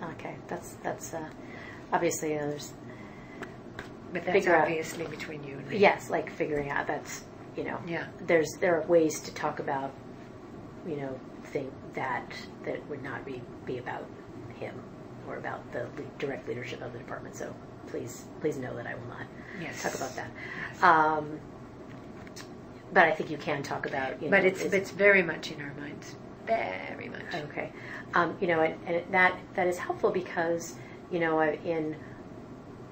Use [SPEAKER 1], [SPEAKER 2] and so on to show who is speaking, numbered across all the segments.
[SPEAKER 1] Okay, that's obviously there's.
[SPEAKER 2] But that's obviously between you and me.
[SPEAKER 1] Yes, like figuring out that's
[SPEAKER 2] Yeah.
[SPEAKER 1] There are ways to talk about thing that would not be about him or about the direct leadership of the department. So please know that I will not talk about that.
[SPEAKER 2] Yes.
[SPEAKER 1] But I think you can talk about.
[SPEAKER 2] But it's very much in our minds. Very much.
[SPEAKER 1] Okay. And that is helpful because in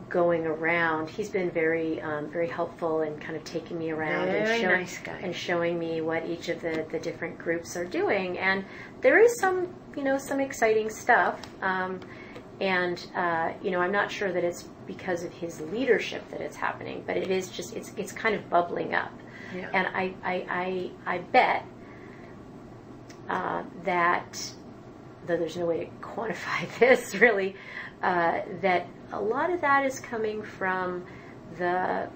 [SPEAKER 1] going around, he's been very very helpful in kind of taking me around and showing me what each of the different groups are doing. And there is some exciting stuff. I'm not sure that it's because of his leadership that it's happening, but it is just it's kind of bubbling up.
[SPEAKER 2] Yeah.
[SPEAKER 1] And I bet that, though there's no way to quantify this really, that a lot of that is coming from the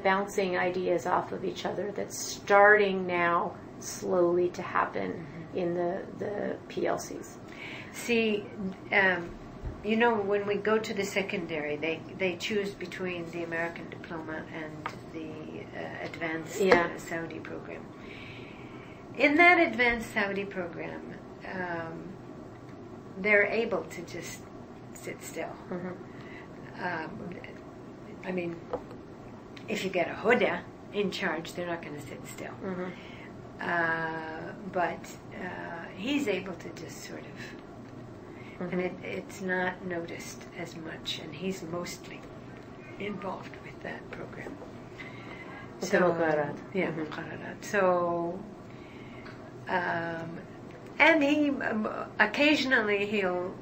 [SPEAKER 1] bouncing ideas off of each other that's starting now slowly to happen in the PLCs.
[SPEAKER 2] See, when we go to the secondary, they choose between the American diploma and the advanced Saudi program. In that advanced Saudi program, they're able to just sit still. I mean, if you get a Huda in charge, they're not going to sit still. But he's able to just sort of, and it's not noticed as much, and he's mostly involved with that program. So, and he occasionally he'll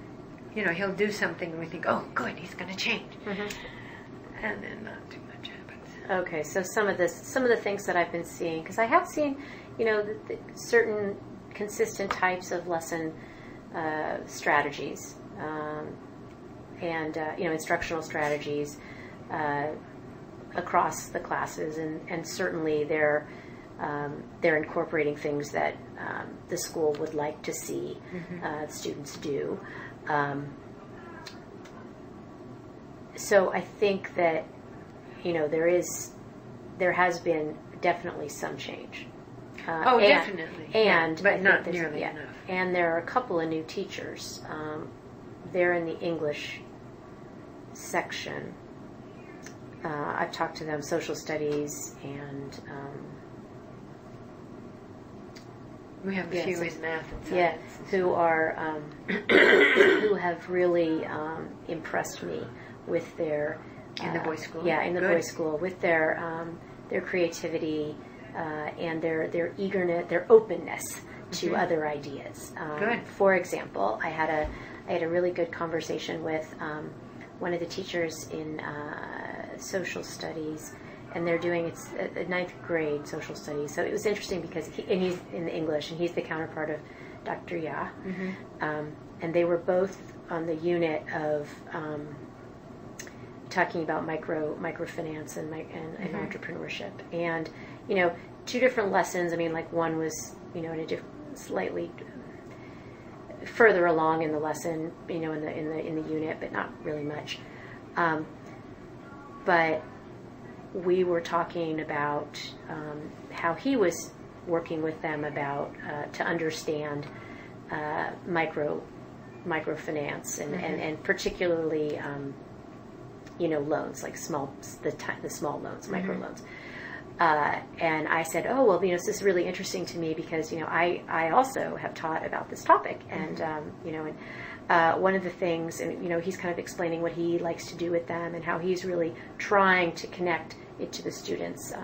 [SPEAKER 2] do something and we think, oh, good, he's going to change, and then not too much happens.
[SPEAKER 1] Okay, so some of the things that I've been seeing, because I have seen, the certain consistent types of lesson strategies, and instructional strategies across the classes, and certainly they're incorporating things that the school would like to see students do. So I think that there has been definitely some change.
[SPEAKER 2] Definitely, but not nearly enough.
[SPEAKER 1] And there are a couple of new teachers. They're in the English section. I've talked to them, social studies, and
[SPEAKER 2] we have a few in math and science.
[SPEAKER 1] Who are who have really impressed me with their
[SPEAKER 2] in the boys' school.
[SPEAKER 1] Yeah, in the boys' school, with their creativity and their eagerness, their openness to other ideas.
[SPEAKER 2] Good.
[SPEAKER 1] For example, I had a really good conversation with one of the teachers in social studies, and they're doing it's a ninth grade social studies. So it was interesting because he's in the English, and he's the counterpart of Dr. Ya, and they were both on the unit of talking about microfinance and entrepreneurship, and two different lessons. I mean, like one was in a slightly further along in the lesson, in the unit, but not really much. But we were talking about how he was working with them about to understand microfinance and particularly loans, like the small loans, micro loans. And I said, oh, well, this is really interesting to me because, I also have taught about this topic. And, one of the things, and, he's kind of explaining what he likes to do with them and how he's really trying to connect it to the students'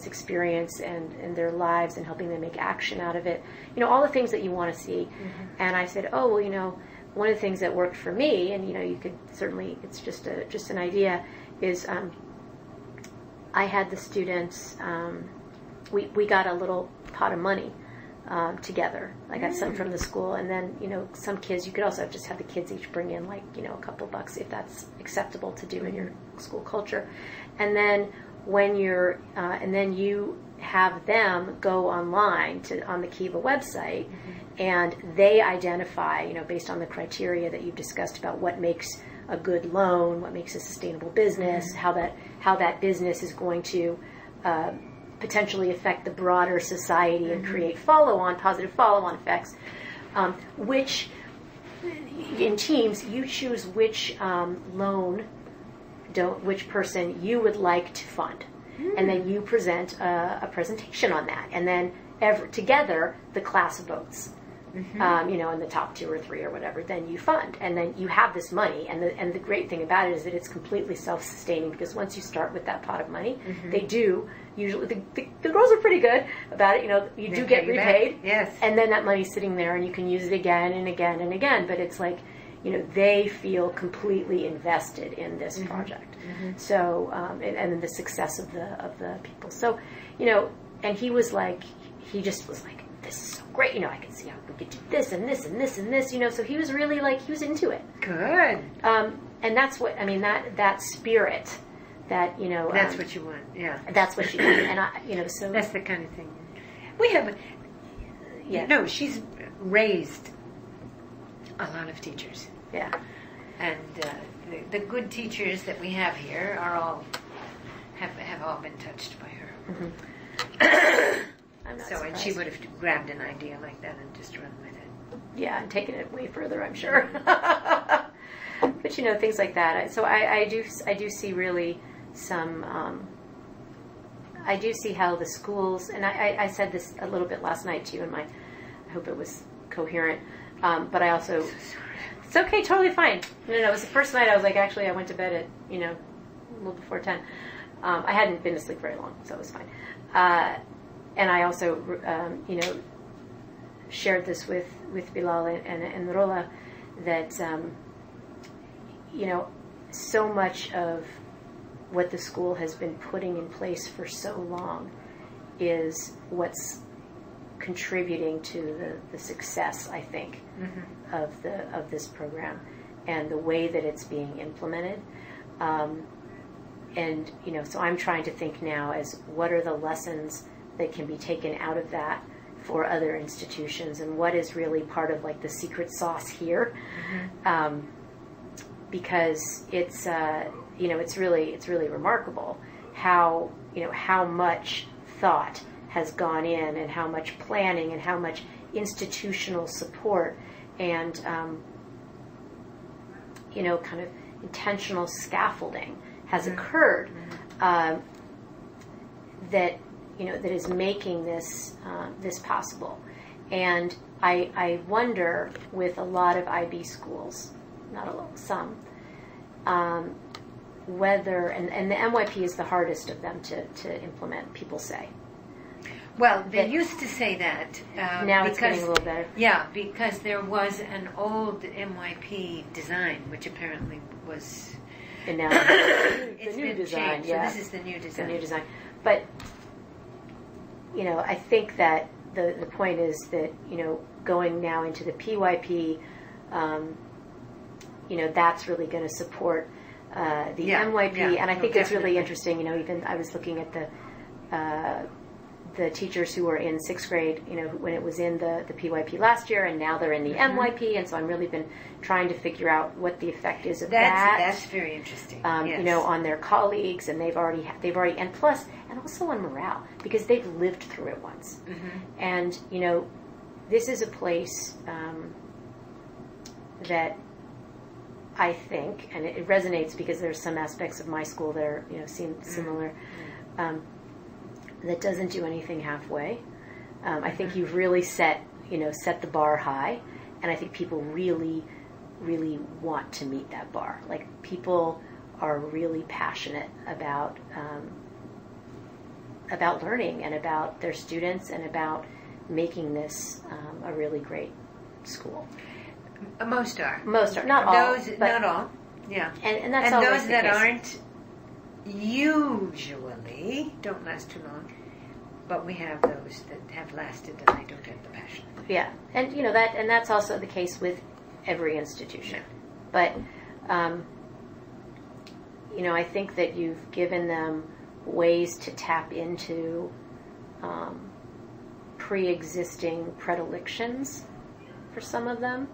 [SPEAKER 1] experience and their lives and helping them make action out of it. All the things that you want to see. And I said, oh, well, one of the things that worked for me, and, you could certainly, it's just an idea, is, I had the students, we got a little pot of money together. I got some from the school, and then, some kids, you could also just have the kids each bring in a couple bucks if that's acceptable to do in your school culture. And then when you're, and then you have them go online on the Kiva website, and they identify, based on the criteria that you've discussed about what makes a good loan, what makes a sustainable business, how that business is going to potentially affect the broader society and create positive follow-on effects. Which in teams you choose which which person you would like to fund, and then you present a presentation on that, and then together the class votes. In the top 2 or 3 or whatever, then you fund, and then you have this money. And the great thing about it is that it's completely self-sustaining, because once you start with that pot of money, they do usually the girls are pretty good about it. You do get repaid,
[SPEAKER 2] yes, and
[SPEAKER 1] then that money's sitting there, and you can use it again and again and again. But it's like, they feel completely invested in this project. So and the success of the people. So and he just was like, this is so great, I can see how we could do this and this and this and this, so he was really he was into it.
[SPEAKER 2] Good.
[SPEAKER 1] And that's what, that spirit that,
[SPEAKER 2] that's what you want, yeah.
[SPEAKER 1] That's what you want. And so.
[SPEAKER 2] That's the kind of thing. We have, no, she's raised a lot of teachers.
[SPEAKER 1] Yeah.
[SPEAKER 2] And the good teachers that we have here have all been touched by her. And she would have grabbed an idea like that and just run with it.
[SPEAKER 1] Yeah, and taken it way further, I'm sure. But things like that. So I do see really some. I do see how the schools, and I said this a little bit last night too, and I hope it was coherent. But I also,
[SPEAKER 2] so sorry.
[SPEAKER 1] It's okay, totally fine. No, it was the first night I was like, actually, I went to bed at a little before 10. I hadn't been asleep very long, so it was fine. And I also, shared this with Bilal and Rola, that, so much of what the school has been putting in place for so long is what's contributing to the success, I think, of this program, and the way that it's being implemented. And so I'm trying to think now as what are the lessons that can be taken out of that for other institutions, and what is really part of the secret sauce here, because it's it's really remarkable how how much thought has gone in, and how much planning, and how much institutional support, and kind of intentional scaffolding has occurred, that that is making this possible. And I wonder, with a lot of IB schools, not a lot, some, whether, and the MYP is the hardest of them to implement, people say.
[SPEAKER 2] Well, they used to say that.
[SPEAKER 1] Now it's getting a little better.
[SPEAKER 2] Yeah, because there was an old MYP design, which apparently was...
[SPEAKER 1] And now
[SPEAKER 2] it's
[SPEAKER 1] the new design.
[SPEAKER 2] Changed,
[SPEAKER 1] yeah.
[SPEAKER 2] So this is the new design.
[SPEAKER 1] The new design. But, I think that the point is that, going now into the PYP, that's really going to support the MYP. Yeah, and I think it's really interesting, even I was looking at the teachers who were in 6th grade, when it was in the PYP last year, and now they're in the MYP, and so I've really been trying to figure out what the effect is of that.
[SPEAKER 2] That's very interesting. Yes.
[SPEAKER 1] On their colleagues, and they've already, and plus, and also on morale, because they've lived through it once. And, this is a place that I think, and it resonates because there's some aspects of my school that are, seem similar, that doesn't do anything halfway. I think you've really set the bar high, and I think people really, really want to meet that bar. Like, people are really passionate about learning, and about their students, and about making this a really great school.
[SPEAKER 2] Most are.
[SPEAKER 1] Not all.
[SPEAKER 2] Not all. Yeah.
[SPEAKER 1] And that's
[SPEAKER 2] and
[SPEAKER 1] always
[SPEAKER 2] those
[SPEAKER 1] the
[SPEAKER 2] that
[SPEAKER 1] case.
[SPEAKER 2] aren't usually don't last too long. But we have those that have lasted, and I don't get the passion.
[SPEAKER 1] Yeah, and that's also the case with every institution. But I think that you've given them ways to tap into pre-existing predilections for some of them.